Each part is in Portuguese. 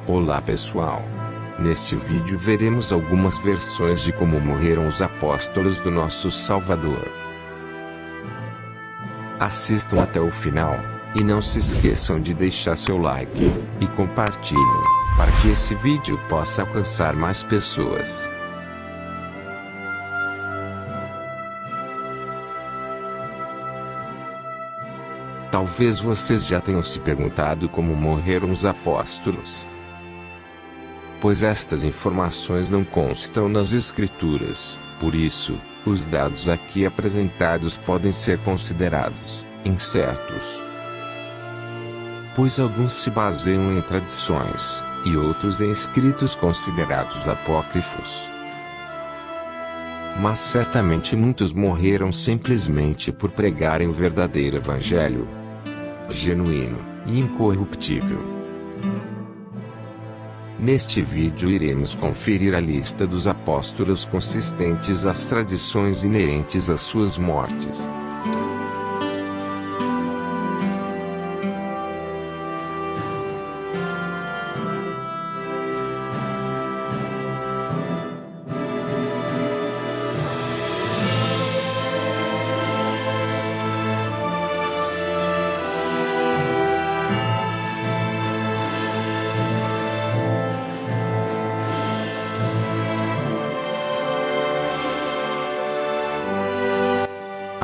Olá pessoal! Neste vídeo veremos algumas versões de como morreram os apóstolos do nosso Salvador. Assistam até o final, e não se esqueçam de deixar seu like, e compartilhem, para que esse vídeo possa alcançar mais pessoas. Talvez vocês já tenham se perguntado como morreram os apóstolos, pois estas informações não constam nas Escrituras. Por isso, os dados aqui apresentados podem ser considerados incertos, pois alguns se baseiam em tradições, e outros em escritos considerados apócrifos. Mas certamente muitos morreram simplesmente por pregarem o verdadeiro evangelho, genuíno e incorruptível. Neste vídeo iremos conferir a lista dos apóstolos consistentes às tradições inerentes às suas mortes.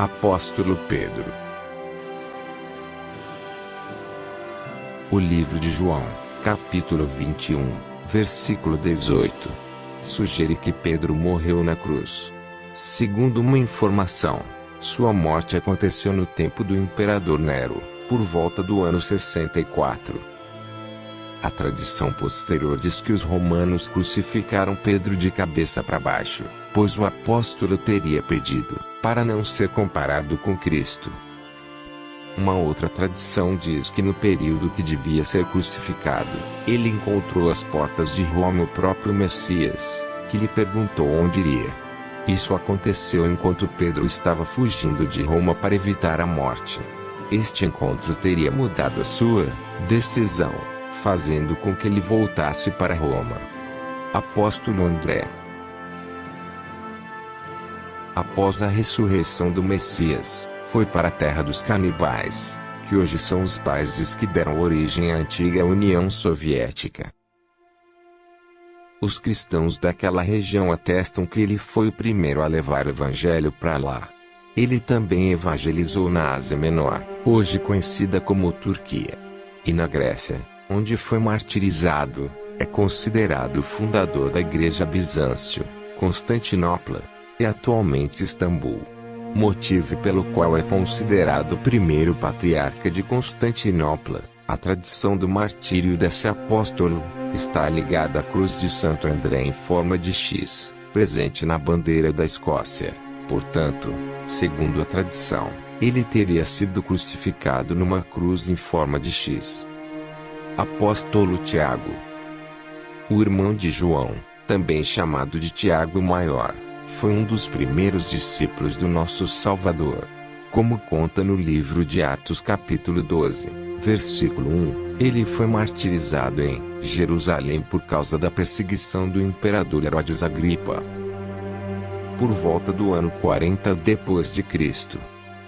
Apóstolo Pedro. O livro de João, capítulo 21, versículo 18, sugere que Pedro morreu na cruz. Segundo uma informação, sua morte aconteceu no tempo do imperador Nero, por volta do ano 64. A tradição posterior diz que os romanos crucificaram Pedro de cabeça para baixo, pois o apóstolo teria pedido para não ser comparado com Cristo. Uma outra tradição diz que no período que devia ser crucificado, ele encontrou às portas de Roma o próprio Messias, que lhe perguntou onde iria. Isso aconteceu enquanto Pedro estava fugindo de Roma para evitar a morte. Este encontro teria mudado a sua decisão, fazendo com que ele voltasse para Roma. Apóstolo André. Após a ressurreição do Messias, foi para a terra dos canibais, que hoje são os países que deram origem à antiga União Soviética. Os cristãos daquela região atestam que ele foi o primeiro a levar o evangelho para lá. Ele também evangelizou na Ásia Menor, hoje conhecida como Turquia. E na Grécia, onde foi martirizado, é considerado o fundador da Igreja Bizâncio, Constantinopla, e atualmente Istambul. Motivo pelo qual é considerado o primeiro patriarca de Constantinopla. A tradição do martírio desse apóstolo está ligada à cruz de Santo André em forma de X, presente na bandeira da Escócia. Portanto, segundo a tradição, ele teria sido crucificado numa cruz em forma de X. Apóstolo Tiago. O irmão de João, também chamado de Tiago Maior, foi um dos primeiros discípulos do nosso Salvador. Como conta no livro de Atos capítulo 12, versículo 1, ele foi martirizado em Jerusalém por causa da perseguição do imperador Herodes Agripa. Por volta do ano 40 depois de Cristo,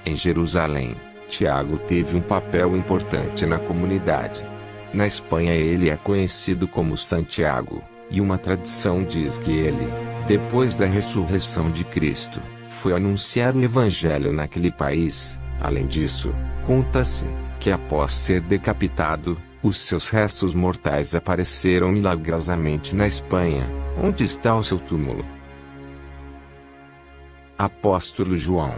em Jerusalém, Tiago teve um papel importante na comunidade. Na Espanha ele é conhecido como Santiago, e uma tradição diz que ele, depois da ressurreição de Cristo, foi anunciar o evangelho naquele país. Além disso, conta-se que após ser decapitado, os seus restos mortais apareceram milagrosamente na Espanha, onde está o seu túmulo. Apóstolo João.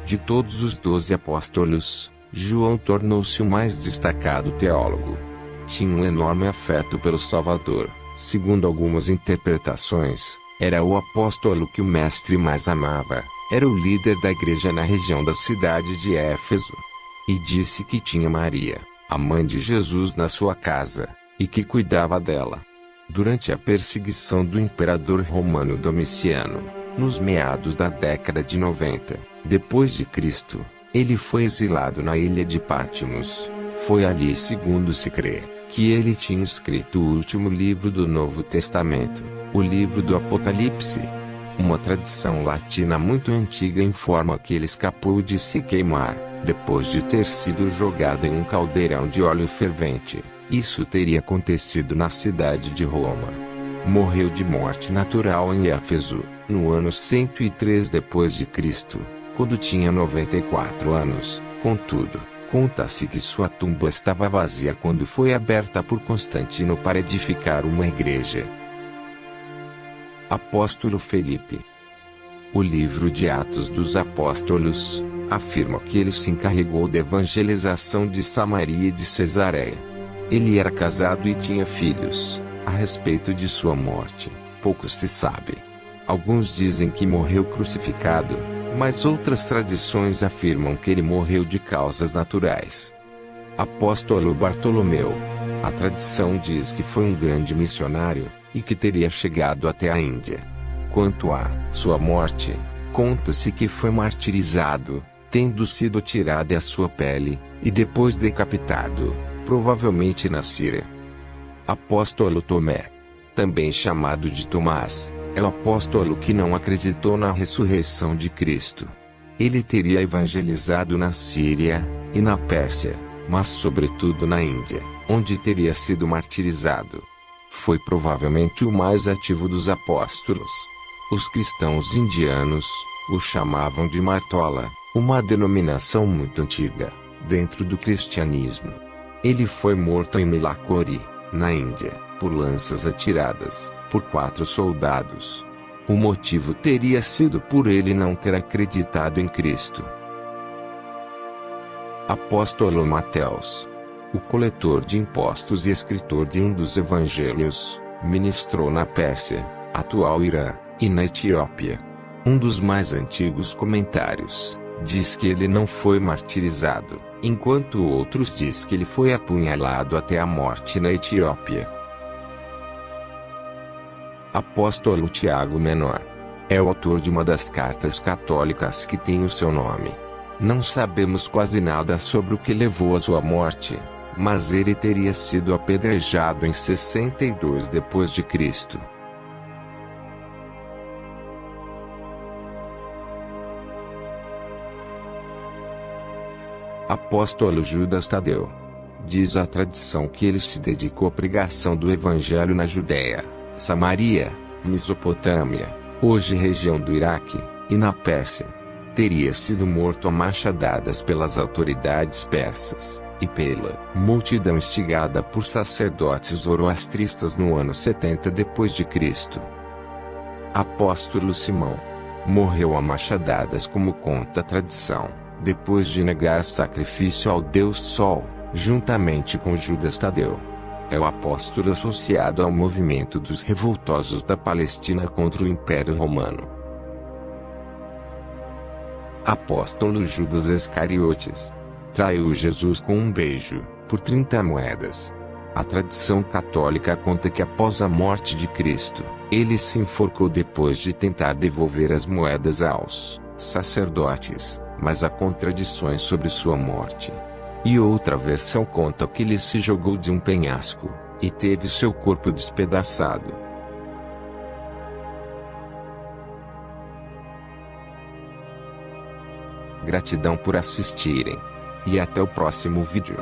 De todos os 12 apóstolos, João tornou-se o mais destacado teólogo. Tinha um enorme afeto pelo Salvador. Segundo algumas interpretações, era o apóstolo que o mestre mais amava. Era o líder da igreja na região da cidade de Éfeso. E disse que tinha Maria, a mãe de Jesus, na sua casa, e que cuidava dela. Durante a perseguição do imperador romano Domiciano, nos meados da década de 90, depois de Cristo, ele foi exilado na ilha de Patmos, Foi ali, segundo se crê, que ele tinha escrito o último livro do Novo Testamento, o livro do Apocalipse. Uma tradição latina muito antiga informa que ele escapou de se queimar, depois de ter sido jogado em um caldeirão de óleo fervente. Isso teria acontecido na cidade de Roma. Morreu de morte natural em Éfeso, no ano 103 d.C., quando tinha 94 anos. Contudo, conta-se que sua tumba estava vazia quando foi aberta por Constantino para edificar uma igreja. Apóstolo Felipe. O livro de Atos dos Apóstolos afirma que ele se encarregou da evangelização de Samaria e de Cesareia. Ele era casado e tinha filhos. A respeito de sua morte, pouco se sabe. Alguns dizem que morreu crucificado, mas outras tradições afirmam que ele morreu de causas naturais. Apóstolo Bartolomeu. A tradição diz que foi um grande missionário, e que teria chegado até a Índia. Quanto à sua morte, conta-se que foi martirizado, tendo sido tirada a sua pele, e depois decapitado, provavelmente na Síria. Apóstolo Tomé, também chamado de Tomás, é o apóstolo que não acreditou na ressurreição de Cristo. Ele teria evangelizado na Síria e na Pérsia, mas sobretudo na Índia, onde teria sido martirizado. Foi provavelmente o mais ativo dos apóstolos. Os cristãos indianos o chamavam de Martola, uma denominação muito antiga, dentro do cristianismo. Ele foi morto em Milakori, na Índia, por lanças atiradas, por 4 soldados. O motivo teria sido por ele não ter acreditado em Cristo. Apóstolo Mateus. O coletor de impostos e escritor de um dos evangelhos, ministrou na Pérsia, atual Irã, e na Etiópia. Um dos mais antigos comentários diz que ele não foi martirizado, enquanto outros diz que ele foi apunhalado até a morte na Etiópia. Apóstolo Tiago Menor. É o autor de uma das cartas católicas que tem o seu nome. Não sabemos quase nada sobre o que levou à sua morte, mas ele teria sido apedrejado em 62 d.C. Apóstolo Judas Tadeu. Diz a tradição que ele se dedicou à pregação do Evangelho na Judéia, Samaria, Mesopotâmia, hoje região do Iraque, e na Pérsia. Teria sido morto a machadadas pelas autoridades persas, e pela multidão instigada por sacerdotes zoroastristas no ano 70 d.C. Apóstolo Simão. Morreu a machadadas como conta a tradição, depois de negar sacrifício ao Deus Sol, juntamente com Judas Tadeu. É o apóstolo associado ao movimento dos revoltosos da Palestina contra o Império Romano. Apóstolo Judas Iscariotes. Traiu Jesus com um beijo, por 30 moedas. A tradição católica conta que após a morte de Cristo, ele se enforcou depois de tentar devolver as moedas aos sacerdotes, mas há contradições sobre sua morte. E outra versão conta que ele se jogou de um penhasco, e teve seu corpo despedaçado. Gratidão por assistirem. E até o próximo vídeo.